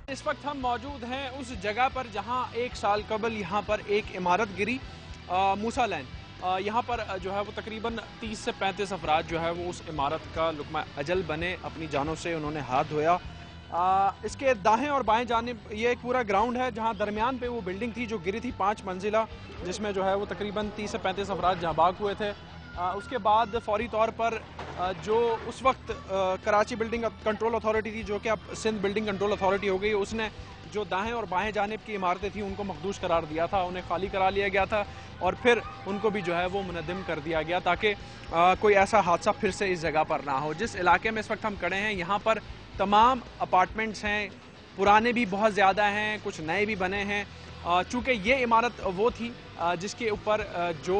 इस वक्त हम मौजूद हैं उस जगह पर जहां एक साल कबल यहां पर एक इमारत गिरी, मूसा लैन। यहाँ पर जो है वो तकरीबन 30 से 35 अफराद जो है वो उस इमारत का लुक़मा अजल बने, अपनी जानों से उन्होंने हाथ धोया। इसके दाएं और बाएं जानिब ये एक पूरा ग्राउंड है जहाँ दरमियान पे वो बिल्डिंग थी जो गिरी थी 5 मंजिला, जिसमें जो है वो तकरीबन 30 से 35 अफराद जहाँ भाग हुए थे। उसके बाद फौरी तौर पर जो उस वक्त कराची बिल्डिंग कंट्रोल अथॉरिटी थी, जो कि अब सिंध बिल्डिंग कंट्रोल अथॉरिटी हो गई, उसने जो दाएं और बाएं जानिब की इमारतें थी उनको मखदूश करार दिया था, उन्हें खाली करा लिया गया था और फिर उनको भी जो है वो मुनद्दिम कर दिया गया ताकि कोई ऐसा हादसा फिर से इस जगह पर ना हो। जिस इलाके में इस वक्त हम खड़े हैं यहाँ पर तमाम अपार्टमेंट्स हैं, पुराने भी बहुत ज़्यादा हैं, कुछ नए भी बने हैं। चूँकि ये इमारत वो थी जिसके ऊपर जो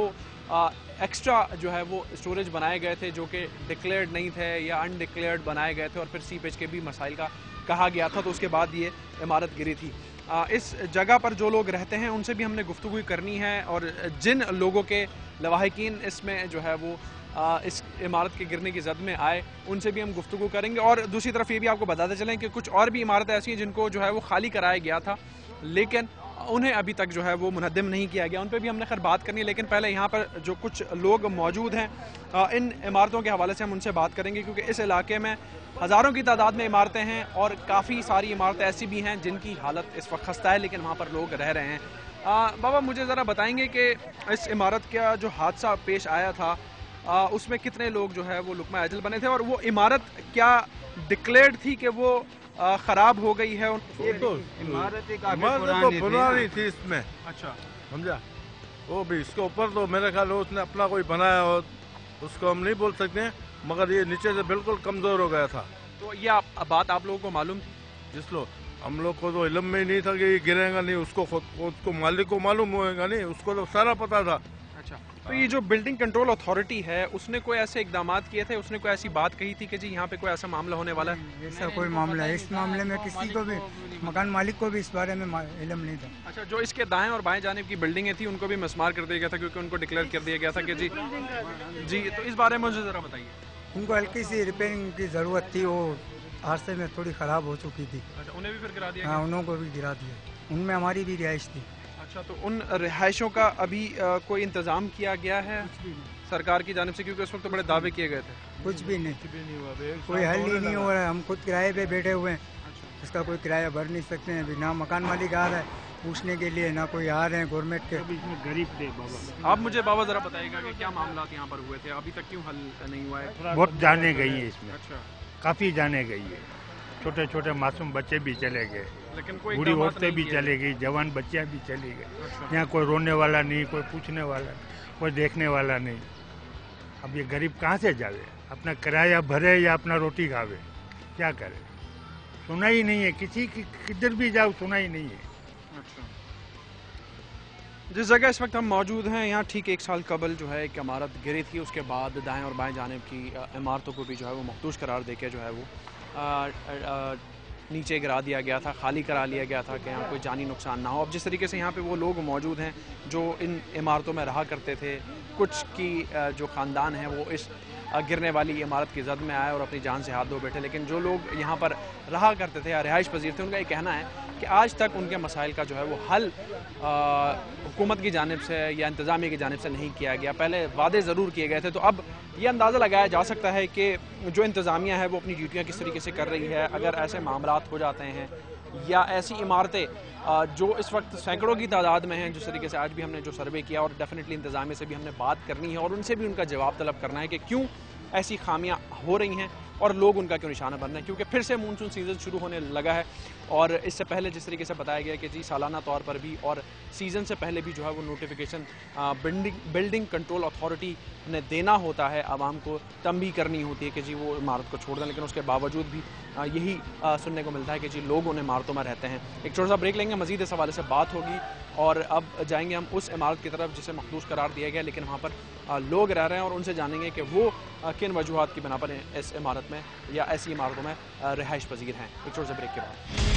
एक्स्ट्रा जो है वो स्टोरेज बनाए गए थे जो कि डिक्लेयर्ड नहीं थे या अनडिक्लेयर्ड बनाए गए थे और फिर सीपेज के भी मसाइल का कहा गया था, तो उसके बाद ये इमारत गिरी थी। इस जगह पर जो लोग रहते हैं उनसे भी हमने गुफ्तगू करनी है और जिन लोगों के लवाहिकीन इसमें जो है वो इस इमारत के गिरने की जद में आए उनसे भी हम गुफ्तगू करेंगे। और दूसरी तरफ ये भी आपको बताते चलें कि कुछ और भी इमारतें ऐसी हैं जिनको जो है वो खाली कराया गया था लेकिन उन्हें अभी तक जो है वो मुनद्दिम नहीं किया गया, उन पर भी हमने खैर बात करनी है। लेकिन पहले यहाँ पर जो कुछ लोग मौजूद हैं इन इमारतों के हवाले से हम उनसे बात करेंगे, क्योंकि इस इलाके में हज़ारों की तादाद में इमारतें हैं और काफ़ी सारी इमारतें ऐसी भी हैं जिनकी हालत इस वक्त खस्ता है लेकिन वहाँ पर लोग रह रहे हैं। बाबा मुझे ज़रा बताएंगे कि इस इमारत का जो हादसा पेश आया था उसमें कितने लोग जो है वो लुक़मा अजल बने थे और वो इमारत क्या डिक्लेयर्ड थी कि वो खराब हो गई है? ये तो इमारत तो पुरानी थी इसमें। अच्छा, समझा? वो भी इसके ऊपर तो मेरे ख्याल उसने अपना कोई बनाया हो, उसको हम नहीं बोल सकते, मगर ये नीचे से बिल्कुल कमजोर हो गया था। तो ये बात आप लोगों को मालूम थी? जिस लोग हम लोग को तो इल्म में ही नहीं था कि ये गिरेगा नहीं, उसको मालिक को मालूम होगा नहीं, उसको तो सारा पता था। अच्छा, तो ये जो बिल्डिंग कंट्रोल अथॉरिटी है उसने कोई ऐसे इकदाम किए थे, उसने कोई ऐसी बात कही थी कि जी यहाँ पे कोई ऐसा मामला होने वाला है? ऐसा कोई मामला है, इस मामले में किसी को भी, मकान मालिक को भी इस बारे में इल्म नहीं था। अच्छा, जो इसके दाएं और बाएं जानिब की बिल्डिंगें थी उनको भी मस्मार कर दिया गया था क्योंकि उनको डिक्लेयर कर दिया गया था कि जी तो इस बारे में मुझे ज़रा बताइए। उनको हल्की सी रिपेयरिंग की ज़रूरत थी, वो हादसे में थोड़ी ख़राब हो चुकी थी। अच्छा, उन्हें भी फिर गिरा दिया? हाँ, उन्हों को भी गिरा दिया, उनमें हमारी भी रिहाइश थी। अच्छा, तो उन रिहाइशों का अभी कोई इंतज़ाम किया गया है सरकार की जानिब से, क्योंकि उस वक्त तो बड़े दावे किए गए थे? कुछ भी नहीं हुआ, कोई हल ही नहीं हो रहा है। हम खुद किराए पे बैठे हुए हैं, इसका कोई किराया भर नहीं सकते हैं अभी, ना मकान मालिक आ रहा है पूछने के लिए, ना कोई आ रहे हैं गवर्नमेंट के। गरीब थे बाबा। आप मुझे बाबा ज़रा बताइएगा कि क्या मामला यहाँ पर हुए थे, अभी तक क्यों हल नहीं हुआ है? बहुत जाने गई है इसमें। अच्छा, काफ़ी जाने गई है, छोटे छोटे मासूम बच्चे भी चले गए, लेकिन कोई बूढ़ी इक़दामात औरतें नहीं भी किए चली गई, जवान बच्चियाँ भी चली गई। अच्छा। यहाँ कोई रोने वाला नहीं, कोई पूछने वाला, कोई देखने वाला नहीं। अब ये गरीब कहाँ से जावे, अपना किराया भरे या अपना रोटी खावे, क्या करे? सुना ही नहीं है, किसी की किधर भी जाओ सुना ही नहीं है। अच्छा, जिस जगह इस वक्त हम मौजूद हैं यहाँ ठीक एक साल कबल जो है एक इमारत गिरी थी, उसके बाद दाएं और बाएं जानिब की इमारतों को भी जो है वो मखदूश करार देके जो है वो नीचे गिरा दिया गया था, खाली करा लिया गया था कि यहाँ कोई जानी नुकसान ना हो। अब जिस तरीके से यहाँ पे वो लोग मौजूद हैं जो इन इमारतों में रहा करते थे, कुछ की जो ख़ानदान है वो इस गिरने वाली इमारत की जद में आए और अपनी जान से हाथ धो बैठे, लेकिन जो लोग यहाँ पर रहा करते थे या रिहाइश पजीर थे उनका ये कहना है कि आज तक उनके मसाइल का जो है वो हल हुकूमत की जानिब से या इंतज़ामिया की जानिब से नहीं किया गया। पहले वादे ज़रूर किए गए थे, तो अब ये अंदाज़ा लगाया जा सकता है कि जो इंतज़ामिया है वो अपनी ड्यूटियाँ किस तरीके से कर रही है। अगर ऐसे मामलात हो जाते हैं या ऐसी इमारतें जो इस वक्त सैकड़ों की तादाद में हैं, जिस तरीके से आज भी हमने जो सर्वे किया और डेफिनेटली इंतज़ामिया से भी हमने बात करनी है और उनसे भी उनका जवाब तलब करना है कि क्यों ऐसी खामियां हो रही हैं और लोग उनका क्यों निशाना बन रहे हैं, क्योंकि फिर से मानसून सीज़न शुरू होने लगा है और इससे पहले जिस तरीके से बताया गया कि जी सालाना तौर पर भी और सीज़न से पहले भी जो है वो नोटिफिकेशन बिल्डिंग कंट्रोल अथॉरिटी ने देना होता है, आवाम को तंबीह करनी होती है कि जी वो इमारत को छोड़ दें, लेकिन उसके बावजूद भी यही सुनने को मिलता है कि जी लोग उन इमारतों में रहते हैं। एक छोटा सा ब्रेक लेंगे, मज़ीद इस हवाले से बात होगी और अब जाएंगे हम उस इमारत की तरफ जिसे मखदूश करार दिया गया लेकिन वहाँ पर लोग रह रहे हैं और उनसे जानेंगे कि वो किन वजूहात की बिना पर इस इमारत में या ऐसी इमारतों में रिहाइश पजीर हैं। एक छोटे से ब्रेक के बाद